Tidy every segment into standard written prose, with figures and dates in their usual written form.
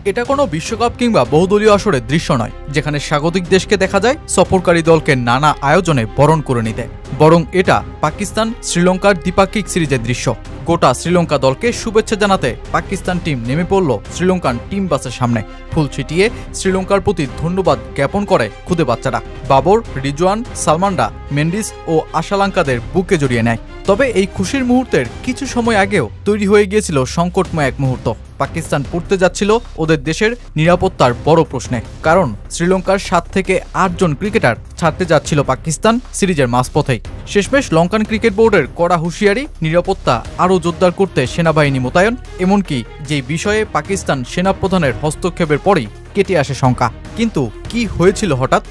এটা কোনো বিশ্বকাপ কিংবা বহুদলীয় আসরের দৃশ্য নয়, যেখানে স্বাগতিক দেশকে দেখা যায় সফরকারী দলকে নানা আয়োজনে বরণ করে নিতে। বরং এটা পাকিস্তান শ্রীলঙ্কার দ্বিপাক্ষিক সিরিজের দৃশ্য। গোটা শ্রীলঙ্কা দলকে শুভেচ্ছা জানাতে পাকিস্তান টিম নেমে পড়ল শ্রীলঙ্কান টিম বাসের সামনে। ফুল ছিটিয়ে শ্রীলঙ্কার প্রতি ধন্যবাদ জ্ঞাপন করে খুদে বাচ্চারা। বাবর, রিজওয়ান, সালমানরা মেন্ডিস ও আশালাঙ্কাদের বুকে জড়িয়ে নেয়। তবে এই খুশির মুহূর্তের কিছু সময় আগেও তৈরি হয়ে গিয়েছিল সংকটময় এক মুহূর্ত। পাকিস্তান পড়তে যাচ্ছিল ওদের দেশের নিরাপত্তার বড় প্রশ্নে। কারণ শ্রীলঙ্কার 7 থেকে 8 জন ক্রিকেটার ছাড়তে যাচ্ছিল পাকিস্তান সিরিজের মাঝপথেই। শেষমেশ লঙ্কান ক্রিকেট বোর্ডের কড়া হুঁশিয়ারি, নিরাপত্তা আরও জোরদার করতে সেনাবাহিনী মোতায়েন, এমনকি যে বিষয়ে পাকিস্তান সেনাপ্রধানের হস্তক্ষেপের পরই কেটে আসে শঙ্কা। কিন্তু কি হয়েছিল হঠাৎ?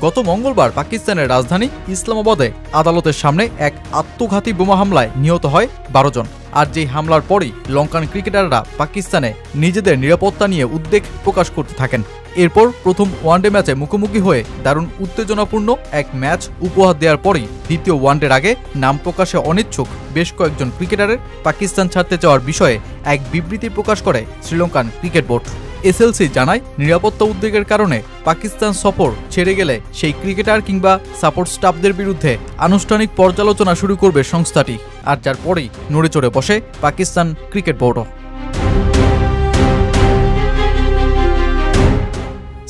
গত মঙ্গলবার পাকিস্তানের রাজধানী ইসলামাবাদে আদালতের সামনে এক আত্মঘাতী বোমা হামলায় নিহত হয় 12 জন। আর যেই হামলার পরই লঙ্কান ক্রিকেটাররা পাকিস্তানে নিজেদের নিরাপত্তা নিয়ে উদ্বেগ প্রকাশ করতে থাকেন। এরপর প্রথম ওয়ানডে ম্যাচে মুখোমুখি হয়ে দারুণ উত্তেজনাপূর্ণ এক ম্যাচ উপহার দেওয়ার পরই দ্বিতীয় ওয়ানডের আগে নাম প্রকাশে অনিচ্ছুক বেশ কয়েকজন ক্রিকেটারের পাকিস্তান ছাড়তে চাওয়ার বিষয়ে এক বিবৃতি প্রকাশ করে শ্রীলঙ্কান ক্রিকেট বোর্ড। এসএলসি জানায়, নিরাপত্তা উদ্বেগের কারণে পাকিস্তান সফর ছেড়ে গেলে সেই ক্রিকেটার কিংবা সাপোর্ট স্টাফদের বিরুদ্ধে আনুষ্ঠানিক পর্যালোচনা শুরু করবে সংস্থাটি। আর যার পরেই নড়ে চড়ে বসে পাকিস্তান ক্রিকেট বোর্ডও।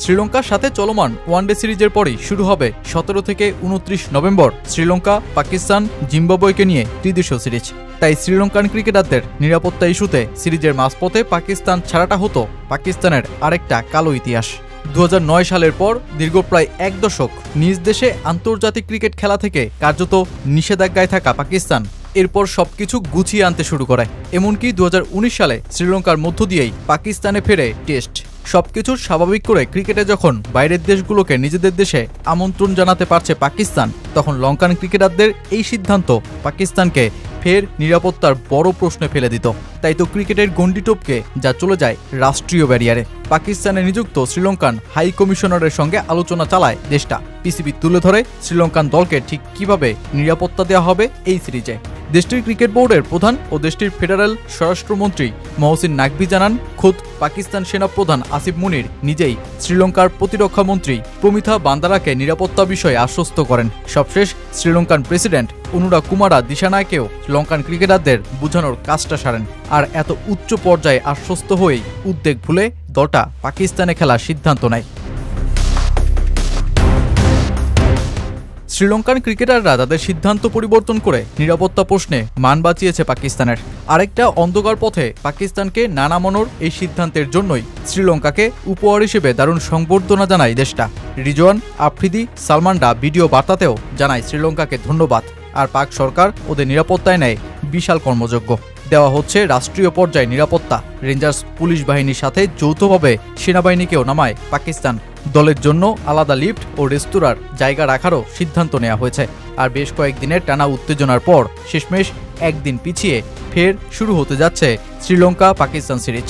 শ্রীলঙ্কার সাথে চলমান ওয়ানডে সিরিজের পরই শুরু হবে 17 থেকে 29 নভেম্বর শ্রীলঙ্কা, পাকিস্তান, জিম্বাবুয়েকে নিয়ে ত্রিদেশীয় সিরিজ। তাই শ্রীলঙ্কান ক্রিকেটারদের নিরাপত্তা ইস্যুতে সিরিজের মাঝপথে পাকিস্তান ছাড়াটা হতো পাকিস্তানের আরেকটা কালো ইতিহাস। 2009 সালের পর দীর্ঘ প্রায় 1 দশক নিজ দেশে আন্তর্জাতিক ক্রিকেট খেলা থেকে কার্যত নিষেধাজ্ঞায় থাকা পাকিস্তান এরপর সবকিছু গুছিয়ে আনতে শুরু করে। এমনকি 2019 সালে শ্রীলঙ্কার মধ্য দিয়েই পাকিস্তানে ফেরে টেস্ট। সবকিছু স্বাভাবিক করে ক্রিকেটে যখন বাইরের দেশগুলোকে নিজেদের দেশে আমন্ত্রণ জানাতে পারছে পাকিস্তান, তখন লঙ্কান ক্রিকেটারদের এই সিদ্ধান্ত পাকিস্তানকে ফের নিরাপত্তার বড় প্রশ্নে ফেলে দিত। তাই তো ক্রিকেটের গণ্ডি টপকে যা চলে যায় রাষ্ট্রীয় ব্যারিয়ারে। পাকিস্তানে নিযুক্ত শ্রীলঙ্কান হাই কমিশনারের সঙ্গে আলোচনা চালায় দেশটা। পিসিবি তুলে ধরে শ্রীলঙ্কান দলকে ঠিক কিভাবে নিরাপত্তা দেওয়া হবে এই সিরিজে। দেশটির ক্রিকেট বোর্ডের প্রধান ও দেশটির ফেডারেল স্বরাষ্ট্রমন্ত্রী মহসিন নাকভি জানান, খোদ পাকিস্তান সেনাপ্রধান আসিফ মুনির নিজেই শ্রীলঙ্কার প্রতিরক্ষা মন্ত্রী প্রমিথা বান্দারাকে নিরাপত্তা বিষয়ে আশ্বস্ত করেন। সবশেষ শ্রীলঙ্কান প্রেসিডেন্ট অনুরা কুমারা দিশানায়কেও লঙ্কান ক্রিকেটারদের বোঝানোর কাজটা সারেন। আর এত উচ্চ পর্যায়ে আশ্বস্ত হয়েই উদ্বেগ ভুলে দলটা পাকিস্তানে খেলার সিদ্ধান্ত নেয়। শ্রীলঙ্কান ক্রিকেটাররা তাদের সিদ্ধান্ত পরিবর্তন করে নিরাপত্তা প্রশ্নে মান বাঁচিয়েছে পাকিস্তানের। আরেকটা অন্ধকার পথে পাকিস্তানকে নানা মনোর এই সিদ্ধান্তের জন্যই শ্রীলঙ্কাকে উপহার হিসেবে দারুণ সংবর্ধনা জানায় দেশটা। রিজওয়ান, আফ্রিদি, সালমানরা ভিডিও বার্তাতেও জানায় শ্রীলঙ্কাকে ধন্যবাদ। আর পাক সরকার ওদের নিরাপত্তায় নেয় বিশাল কর্মযজ্ঞ। দেওয়া হচ্ছে রাষ্ট্রীয় পর্যায়ে নিরাপত্তা। রেঞ্জার্স পুলিশ বাহিনীর সাথে যৌথভাবে সেনাবাহিনীকেও নামায় পাকিস্তান। দলের জন্য আলাদা লিফট ও রেস্তোরাঁর জায়গা রাখারও সিদ্ধান্ত নেওয়া হয়েছে। আর বেশ কয়েকদিনের টানা উত্তেজনার পর শেষমেশ একদিন পিছিয়ে ফের শুরু হতে যাচ্ছে শ্রীলঙ্কা পাকিস্তান সিরিজ।